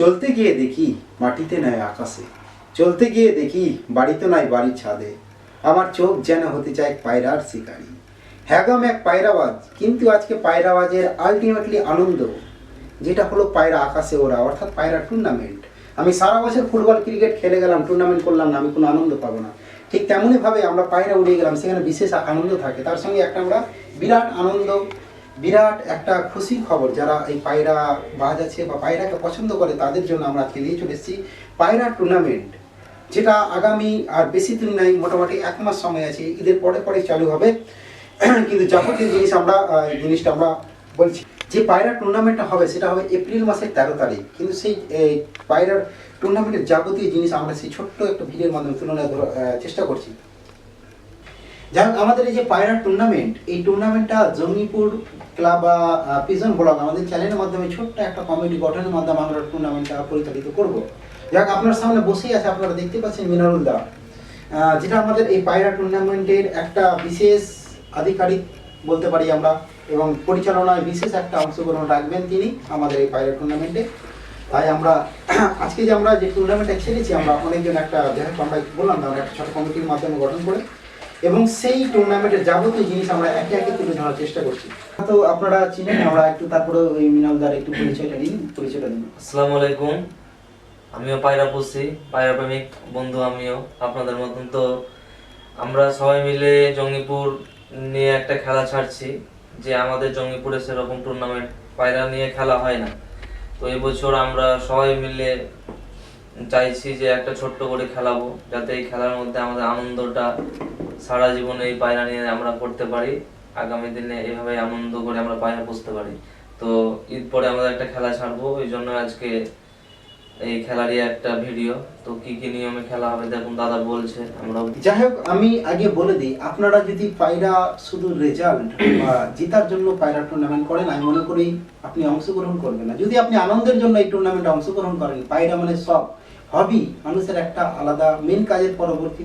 চলতে গিয়ে দেখি মাটিতে নয় আকাশে, চলতে গিয়ে দেখি বাড়িতে নয় বাড়ির ছাদে, আমার চোখ যেন হতে চায় পায়রার শিকারি। হ্যাঁ গো, আমি এক পায়রাবাজ, কিন্তু আজকে পায়রাবাজের আলটিমেটলি আনন্দ যেটা হলো পায়রা আকাশে ওরা, অর্থাৎ পায়রা টুর্নামেন্ট। আমি সারা বছর ফুটবল ক্রিকেট খেলে গেলাম, টুর্নামেন্ট করলাম না, আমি কোনো আনন্দ পাবো না। ঠিক তেমনইভাবে আমরা পায়রা উড়িয়ে গেলাম, সেখানে বিশেষ আনন্দ থাকে। তার সঙ্গে একটা আমরা বিরাট আনন্দ, বিরাট একটা খুশির খবর যারা এই পায়রা বাজ আছে বা পায়রাকে পছন্দ করে তাদের জন্য আমরা আজকে নিয়ে চলে এসেছি পায়রা টুর্নামেন্ট, যেটা আগামী আর বেশি দিন নাই, মোটামুটি 1 মাস সময় আছে, ঈদের পরে পরে চালু হবে। কিন্তু যাবতীয় জিনিসটা আমরা বলছি যে পায়রা টুর্নামেন্টটা হবে সেটা হবে এপ্রিল মাসের 13 তারিখ। কিন্তু সেই পায়রার টুর্নামেন্টের যাবতীয় জিনিস আমরা সেই ছোট্ট একটা ভিডিওর মাধ্যমে তুলনা চেষ্টা করছি। যাই হোক, আমাদের এই যে পায়রা টুর্নামেন্ট, এই টুর্নামেন্টটা জঙ্গিপুর ক্লাব বা পিজন ব্লগ আমাদের চ্যানেলের মাধ্যমে ছোট্ট একটা কমিটি গঠনের মাধ্যমে আমরা টুর্নামেন্টটা পরিচালিত করব। যাই হোক, আপনার সামনে বসেই আছে, আপনারা দেখতে পাচ্ছেন মিনারুল দা, যেটা আমাদের এই পায়রা টুর্নামেন্টের একটা বিশেষ আধিকারিক বলতে পারি আমরা, এবং পরিচালনায় বিশেষ একটা অংশগ্রহণ রাখবেন তিনি আমাদের এই পায়রা টুর্নামেন্টে। তাই আমরা আজকে যে আমরা যে টুর্নামেন্টটা ছেড়েছি, আমরা অনেকজন একটা, যেহেতু আমরা বললাম না, আমরা একটা ছোট কমিটির মাধ্যমে গঠন করে এবং সেই টুর্নামেন্টের যাবতীয় জিনিস আমরা একে একে তুলে ধরার চেষ্টা করছি। তো আপনারা চিনেন, আমরা একটু তারপরে ওই মিনালদার একটু পরিচয়টা দিন। আসসালামু আলাইকুম। আমিও পায়রা পুষি, পায়রা প্রেমিক বন্ধু আমিও আপনাদের মতন। তো আমরা সবাই মিলে জঙ্গিপুর নিয়ে একটা খেলা ছাড়ছি, যে আমাদের জঙ্গিপুরে সেরকম টুর্নামেন্ট পায়রা নিয়ে খেলা হয় না। তো এই বছর আমরা সবাই মিলে চাইছি যে একটা ছোট্ট করে খেলাবো, যাতে এই খেলার মধ্যে আমাদের আনন্দটা সারা জীবনে এই পায়রা নিয়ে আমরা করতে পারি, আগামী দিনে এভাবে আনন্দ করে আমরা পায়রা পুষতে পারি। তো ঈদ পরে আমাদের একটা খেলা ছাড়বো, ওই জন্য আজকে এই খেলারই একটা ভিডিও। তো কি কি নিয়মে খেলা হবে দেখুন, দাদা বলছে। আমরা যাই হোক, আমি আগে বলে দিই, আপনারা যদি পায়রা শুধু রেজাল্ট বা জেতার জন্য পায়রা টুর্নামেন্ট করেন, আমি মনে করি আপনি অংশগ্রহণ করবেন না। যদি আপনি আনন্দের জন্য এই টুর্নামেন্টে অংশগ্রহণ করেন, পায়রা মানে সব হবি, মানুষের একটা আলাদা মেন কাজের পরবর্তী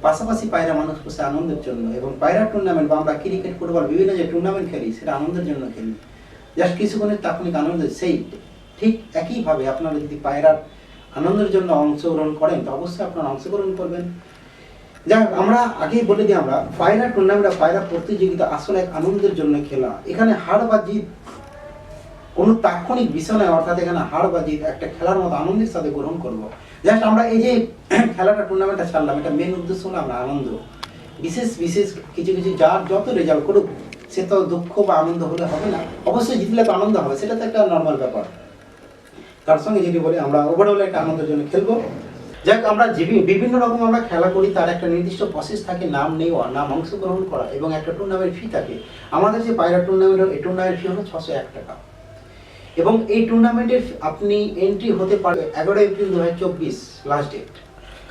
পাশাপাশি পায়রা মানুষ বসে আনন্দের জন্য, এবং পায়রা টুর্নামেন্ট বা আমরা ক্রিকেট ফুটবল বিভিন্ন যে টুর্নামেন্ট খেলি সেটা আনন্দের জন্য খেলি, জাস্ট কিছুক্ষণের তাৎক্ষণিক আনন্দ। সেই ঠিক একইভাবে আপনারা যদি পায়রার আনন্দের জন্য অংশগ্রহণ করেন তো অবশ্যই আপনারা অংশগ্রহণ করবেন। যাই হোক, আমরা আগেই বলে দিই, আমরা পায়রা টুর্নামেন্ট, পায়রা প্রতিযোগিতা আসলে এক আনন্দের জন্য খেলা। এখানে হার বা জিত কোনো তাৎক্ষণিক বিষয় নয়, অর্থাৎ এখানে হার বা জিত একটা খেলার মতো আনন্দের সাথে গ্রহণ করবো। জাস্ট আমরা এই যে খেলাটা টুর্নামেন্টটা ছাড়লাম, এটা মেন উদ্দেশ্য হলো আমরা আনন্দ। বিশেষ বিশেষ কিছু কিছু যার যত রেজাল্ট করুক, সে তো দুঃখ বা আনন্দ হলে হবে না, অবশ্যই জিতলে তো আনন্দ হবে, সেটা তো একটা নর্মাল ব্যাপার। তার সঙ্গে যেটি বলি, আমরা ওভারঅল একটা আনন্দের জন্য খেলবো। যাক, আমরা বিভিন্ন রকম আমরা খেলা করি, তার একটা নির্দিষ্ট প্রসেস থাকে, নাম নেওয়া, নাম অংশগ্রহণ করা, এবং একটা টুর্নামেন্ট ফি থাকে। আমাদের যে পায়রা টুর্নামেন্ট, এই টুর্নামেন্ট ফি হলো 601 টাকা, এবং এই টুর্নামেন্টের আপনি এন্ট্রি হতে পারে 11 এপ্রিল 2024 লাস্ট ডেট।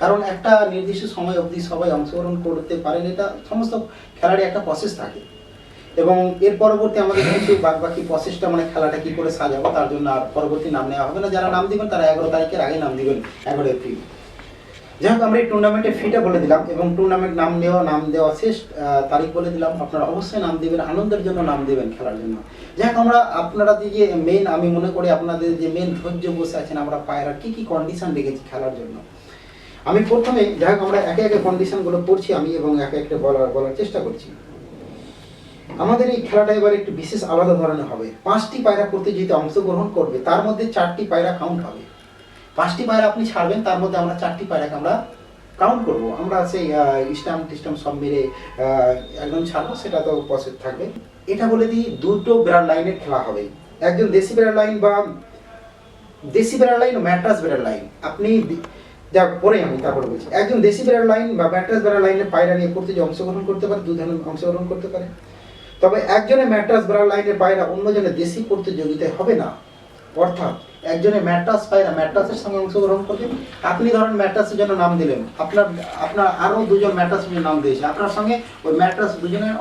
কারণ একটা নির্দিষ্ট সময় অবধি সবাই অংশগ্রহণ করতে পারেন, এটা সমস্ত খেলারই একটা প্রসেস থাকে। এবং এর পরবর্তী আমাদের কিছু বাকি প্রসেসটা, মানে খেলাটা কি করে সাজাবো, তার জন্য আর পরবর্তী নাম নেওয়া হবে না। যারা নাম দিবেন তারা 11 তারিখের আগে নাম দিবেন, 11 এপ্রিল। যাই হোক, আমরা এই টুর্নামেন্টের ফিটা বলে দিলাম, এবং টুর্নামেন্ট নাম দেওয়া শেষ তারিখ বলে দিলাম। আপনারা অবশ্যই নাম দিবেন, আনন্দের জন্য নাম দিবেন, খেলার জন্য। যাই হোক, আমরা আপনারা যে মেন, আমি মনে করি আপনাদের যে মেন ধৈর্য বসে আছেন, আমরা পায়রা কি কি কন্ডিশন রেখেছি খেলার জন্য। আমি প্রথমে, যাই হোক, আমরা একে একে কন্ডিশনগুলো পড়ছি আমি, এবং একে একে বলার চেষ্টা করছি। আমাদের এই খেলাটা এবার একটু বিশেষ আলাদা ধরনের হবে। 5টি পায়রা প্রতিযোগিতা অংশগ্রহণ করবে, তার মধ্যে 4টি পায়রা কাউন্ট হবে। 5টি পায়রা আপনি ছাড়বেন, তার মধ্যে আমরা 4টি পায়রাকে আমরা কাউন্ট করব। আমরা সেই স্টাম্প সব মেরে একদম ছাড়বো, সেটা তো প্রসেস থাকবে। এটা বলে দিই, দুটো বেড়ার লাইনের খেলা হবে। একজন দেশি বেড়ার লাইন বা ম্যাট্রাস বেড়ার লাইন, আপনি যা পরে আমি তারপরে বলছি। একজন দেশি বেড়ার লাইন বা ম্যাট্রাস বেড়ার লাইনের পায়রা নিয়ে প্রতিযোগিতা অংশগ্রহণ করতে পারে, 2 ধরনের অংশগ্রহণ করতে পারে। তবে একজনের ম্যাট্রাস বেড়ার লাইনের পায়রা অন্যজনের দেশি প্রতিযোগিতায় হবে না, অর্থাৎ একজনের ম্যাট্রাস পায়রা ম্যাট্রাসের সঙ্গে অংশগ্রহণ করবেন। আপনি ধরেন ম্যাট্রাসের জন্য নাম দিলেন, আপনার আরও 2জন ম্যাট্রাসের জন্য নাম দিয়েছে, আপনার সঙ্গে ওই ম্যাট্রাস 2জনের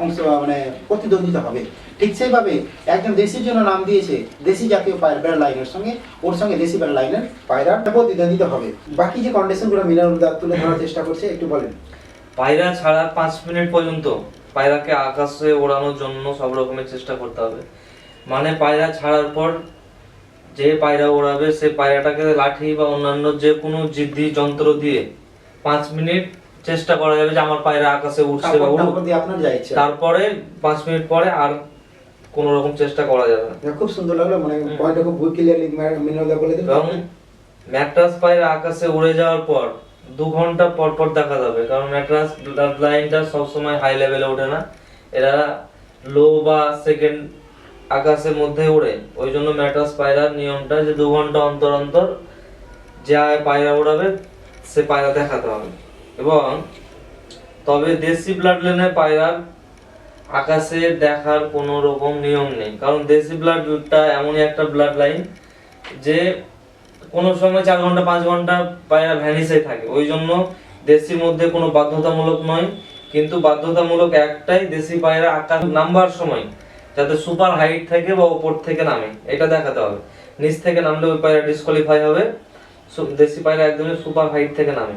মানে প্রতিদ্বন্দ্বিতা হবে। ঠিক সেইভাবে একজন দেশির জন্য নাম দিয়েছে, দেশি জাতীয় বেড়ার লাইনের সঙ্গে ওর সঙ্গে দেশি বেড়ার লাইনের পায়রা প্রতিদ্বন্দ্বিতা হবে। বাকি যে কন্ডিশনগুলো মিনারুল তুলে ধরার চেষ্টা করছে, একটু বলেন। পায়রা ছাড়া 5 মিনিট পর্যন্ত পায়রাকে আকাশে ওড়ানোর জন্য সব রকমের চেষ্টা করতে হবে। মানে পায়রা ছাড়ার পর যে পায়রা ওড়াবে সে পায়রাটাকে লাঠি বা অন্যান্য যে কোনো জিদ্দি যন্ত্র দিয়ে 5 মিনিট চেষ্টা করা যাবে যে আমার পায়রা আকাশে উঠছে বা উড়ুক। তারপর দিয়ে আপনার যা ইচ্ছা। তারপরে 5 মিনিট পরে আর কোনো রকম চেষ্টা করা যাবে না। খুব সুন্দর লাগলো, মানে পয়েন্টটা খুব ক্লিয়ারলি মিনলদা বলে দিলেন। এবং ম্যাট্রাস পায়রা আকাশে উড়ে যাওয়ার পর 2 ঘন্টা পর পর দেখা যাবে, কারণ ম্যাট্রাস ব্লাড লাইনটা সবসময় হাই লেভেলে ওঠে না, এরা লো বা সেকেন্ড আকাশের মধ্যে ওড়ে। ওই জন্য ম্যাট্রাস পায়রার নিয়মটা যে 2 ঘন্টা অন্তর অন্তর যা পায়রা ওড়াবে সে পায়রা দেখাতে হবে। এবং তবে দেশি ব্লাড লাইনের পায়রার আকাশে দেখার কোনো রকম নিয়ম নেই, কারণ দেশি ব্লাডটা এমনই একটা ব্লাড লাইন যে কোনো সময় 4 ঘন্টা 5 ঘন্টা পায়রা ভ্যানিসে থাকে। ওই জন্য দেশির মধ্যে কোনো বাধ্যতামূলক নয়, কিন্তু বাধ্যতামূলক একটাই, দেশি পায়রা আকাশ নামবার সময় যাতে সুপার হাইট থেকে বা উপর থেকে নামে এটা দেখাতে হবে। নিচ থেকে নামলে ওই পায়রা ডিসকোয়ালিফাই হবে। দেশি পায়রা একদমই সুপার হাইট থেকে নামে।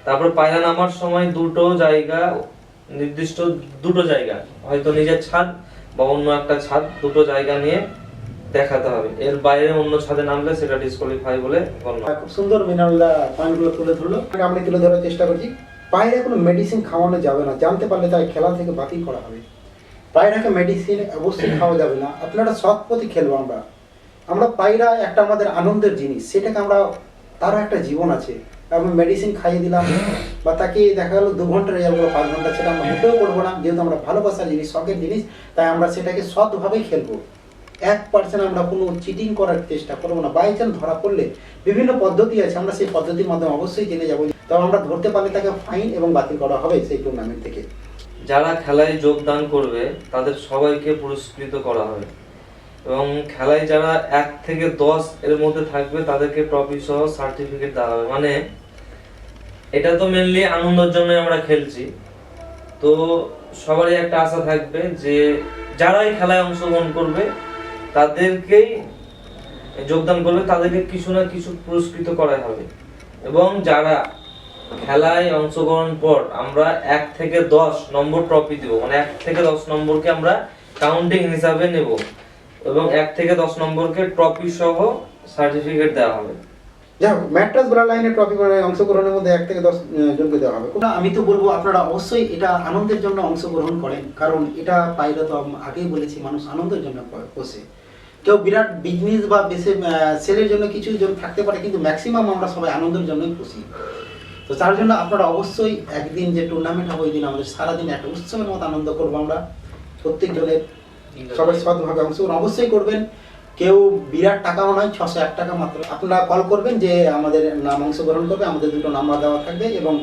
তারপর পায়রা নামার সময় নির্দিষ্ট দুটো জায়গা, হয়তো নিজের ছাদ বা অন্য একটা ছাদ, দুটো জায়গা নিয়ে দেখাতে হবে। এর বাইরে অন্য ছাদে নামলে সেটা ডিসকোয়ালিফাই বলে গণ্য। খুব সুন্দর মিনারদা পয়েন্টগুলো তুলে ধরলো, আমি তুলে ধরার চেষ্টা করছি। পায়রা কোনো মেডিসিন খাওয়ানো যাবে না, জানতে পারলে তাই খেলা থেকে বাতিল করা হবে। পায়রাকে মেডিসিন অবশ্যই খাওয়া যাবে না। আপনারা সৎ পথে খেলবো। আমরা পায়রা একটা আমাদের আনন্দের জিনিস, সেটাকে আমরা, তারও একটা জীবন আছে। আমি মেডিসিন খাইয়ে দিলাম বা তাকে দেখা গেলো 2 ঘন্টা রেজাল্ট করবো 5 ঘন্টা, সেটা আমরা মোটেও করবো না। যেহেতু আমরা ভালোবাসার জিনিস, শখের জিনিস, তাই আমরা সেটাকে সৎভাবেই খেলবো। 1% আমরা কোনো চিটিং করার চেষ্টা করবো না। বাই চান্স ধরা পড়লে বিভিন্ন পদ্ধতি আছে, আমরা সেই পদ্ধতির মাধ্যমে অবশ্যই জেনে যাবো। তবে আমরা ধরতে পারলে তাকে ফাইন এবং বাতিল করা হবে সেই টুর্নামেন্ট থেকে। যারা খেলায় যোগদান করবে তাদের সবাইকে পুরস্কৃত করা হবে, এবং খেলায় যারা 1 থেকে 10 এর মধ্যে থাকবে তাদেরকে ট্রফি সহ সার্টিফিকেট দেওয়া হবে। মানে এটা তো মেনলি আনন্দের জন্য আমরা খেলছি, তো সবারই একটা আশা থাকবে যে যারাই খেলায় অংশগ্রহণ করবে তাদেরকেই যোগদান করবে, তাদেরকে কিছু না কিছু পুরস্কৃত করা হবে। এবং যারা খেলায় অংশগ্রহণ পর আমরা 1 থেকে 10 নম্বর ট্রফি দেব, মানে 1 থেকে 10 নম্বরকে আমরা কাউন্টিং হিসাবে নেব, এবং 1 থেকে 10 নম্বরকে ট্রফি সহ সার্টিফিকেট দেওয়া হবে। যাই হোক, ম্যাট্রাস ব্লাড লাইনের ট্রফি করে অংশগ্রহণের মধ্যে 1 থেকে 10 জনকে দেওয়া হবে। আমি তো বলবো আপনারা অবশ্যই এটা আনন্দের জন্য অংশগ্রহণ করেন, কারণ এটা পায়রা তো আগেই বলেছি মানুষ আনন্দের জন্য পোষে। কেউ বিরাট বিজনেস বা বেশি সেলের জন্য কিছু জন থাকতে পারে, কিন্তু ম্যাক্সিমাম আমরা সবাই আনন্দের জন্যই পুষি। তো তার জন্য আপনারা অবশ্যই একদিন যে টুর্নামেন্ট হবে ওই দিন আমাদের সারাদিন একটা উৎসবের মতো আনন্দ করবো আমরা। প্রত্যেক জনের সবাই সৎভাবে অংশগ্রহণ অবশ্যই করবেন। কেউ বিরাট টাকাও নয়, 601 টাকা মাত্র। আপনারা কল করবেন যে আমাদের নাম অংশগ্রহণ করবে, আমাদের 2টো নাম্বার দেওয়া থাকবে, এবং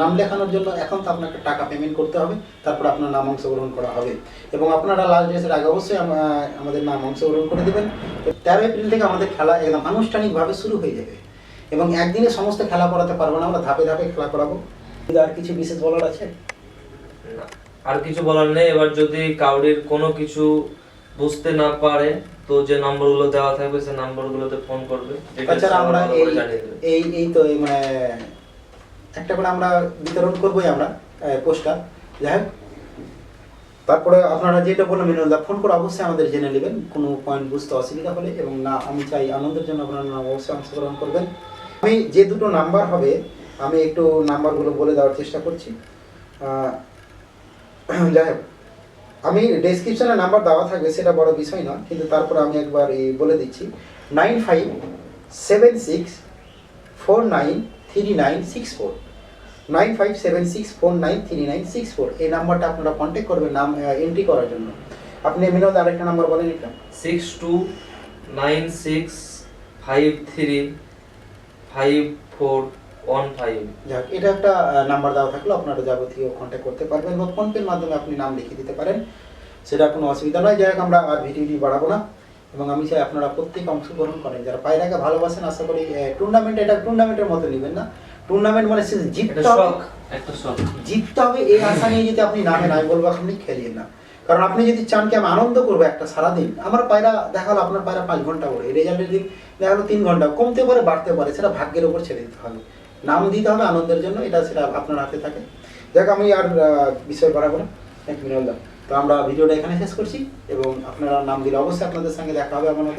নাম লেখানোর জন্য এখন তো আপনাকে টাকা পেমেন্ট করতে হবে, তারপর আপনার নাম অংশগ্রহণ করা হবে। এবং আপনারা লাস্ট ডেটের আগে অবশ্যই আমাদের নাম অংশগ্রহণ করে দেবেন। 13 এপ্রিল থেকে আমাদের খেলা একদম আনুষ্ঠানিকভাবে শুরু হয়ে যাবে, এবং একদিনে সমস্ত খেলা করাতে পারবো না, আমরা ধাপে ধাপে খেলা করাবো। আর কিছু বিশেষ বলার আছে? না, আর কিছু বলার নেই। এবার যদি কাউরির কোনো কিছু বুঝতে না পারে তো যে নাম্বারগুলো দেওয়া থাকবে সেই নাম্বারগুলোতে ফোন করবে। তাছাড়া আমরা এই তো মানে একটা করে আমরা বিতরণ করবোই আমরা পোস্টার। যাই হোক, তারপরে আপনারা যেটা বললেন মিনলদা, ফোন করে অবশ্যই আমাদের জেনে নেবেন কোনো পয়েন্ট বুঝতে অসুবিধা হলে। এবং না, আমি চাই আনন্দের জন্য আপনারা অবশ্যই অংশগ্রহণ করবেন। আমি যে 2টো নাম্বার হবে আমি একটু নাম্বারগুলো বলে দেওয়ার চেষ্টা করছি। যাই হোক, আমি ডেসক্রিপশনে নাম্বার দেওয়া থাকবে, সেটা বড় বিষয় নয়, কিন্তু তারপর আমি একবার বলে দিচ্ছি। 9576493964, 9576493964 এই নাম্বারটা আপনারা কন্ট্যাক্ট করবেন নাম এন্ট্রি করার জন্য। আপনি মিনলদা আরেকটা নাম্বার বলেন। এটা 6296535415। যাক, এটা একটা নাম্বার দেওয়া থাকলো, আপনারা যাবতীয় কন্ট্যাক্ট করতে পারবেন বা ফোনপের মাধ্যমে আপনি নাম লিখে দিতে পারেন, সেটা কোনো অসুবিধা নয়। যাই হোক, আমরা আর ভিডিওটি বাড়াবো না, এবং আমি চাই আপনারা প্রত্যেকে অংশগ্রহণ করেন যারা পায়রাকে ভালোবাসেন। আশা করি টুর্নামেন্ট, এটা টুর্নামেন্টের মতো নেবেন না। টুর্নামেন্ট মানে জিততে হবে, জিততে হবে এই আশা নিয়ে যদি আপনি নামেন, আমি বলবো আপনি খেলিয়ে না। কারণ আপনি যদি চান কি আমি আনন্দ করবো একটা সারাদিন, আমার পায়রা দেখালো, আপনার পায়রা 5 ঘন্টা ওড়ে, রেজাল্টের দিন দেখালো 3 ঘন্টা, কমতে পারে বাড়তে পারে, সেটা ভাগ্যের উপর ছেড়ে দিতে হবে। নাম দিতে হবে আনন্দের জন্য, এটা সেটা আপনার হাতে থাকে। দেখ, আমি আর বিষয় বাড়াবো না। থ্যাংক ইউ মিনলদা। তো আমরা ভিডিওটা এখানে শেষ করছি, এবং আপনারা নাম দিলে অবশ্যই আপনাদের সঙ্গে দেখা হবে আমাদের।